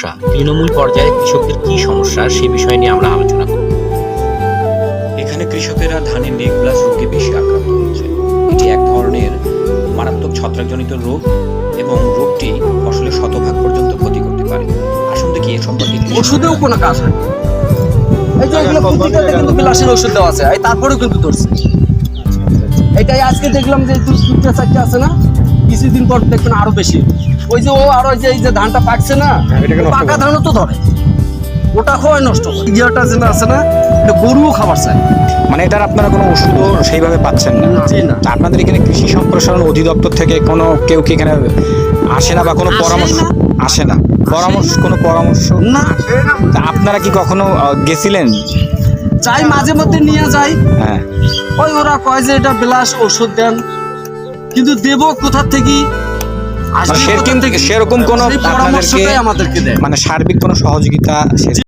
সমস্যা, তৃণমূল পর্যায়ে কৃষকদের কি সমস্যা সে বিষয় নিয়ে আমরা আলোচনা করব। এখানে কৃষকেরা ধানের নেক প্লাস রোগে বেশি আক্রান্ত হচ্ছে। এটি এক ধরনের মারাত্মক ছত্রাকজনিত রোগ এবং রোগটি ফসলের শতভাগ পর্যন্ত ক্ষতি করতে পারে। আসুন দেখি এ সম্পর্কে ওষুধেও কোনো কাজ হয় না। এই যে এগুলো প্রতিটাতে কিন্তু বিলাসের ওষুধ দেওয়া আছে, এই তারপরেও কিন্তু ধরছে। এটাই আজকে দেখলাম যে দুটো চারটে আছে না, কিছুদিন পর দেখবেন আরো বেশি। ওই যে ও আর ওই যে এই যে ধানটা পাকছে না, পাকা ধানও তো ধরে, ওটা খাওয়াই নষ্ট করে। ইয়াটা যেটা আছে না, এটা গরুও খাবার চায়। মানে এটার আপনারা কোনো ওষুধও সেইভাবে পাচ্ছেন না? জি না। তা আপনাদের এখানে কৃষি সম্প্রসারণ অধিদপ্তর থেকে কোনো কেউ কি এখানে আসে না বা কোনো পরামর্শ আসে না? কোনো পরামর্শ না, তা আপনারা কি কখনো গেছিলেন? যাই মাঝে মধ্যে নিয়ে যাই, হ্যাঁ, ওই ওরা কয় যে এটা বিলাস ওষুধ দেন, কিন্তু দেবো কোথা থেকে, মানে সেরকম কোনো সেই আপনাদেরকে পরামর্শটাই আমাদেরকে দেয়। মানে সার্বিক কোনো সহযোগিতা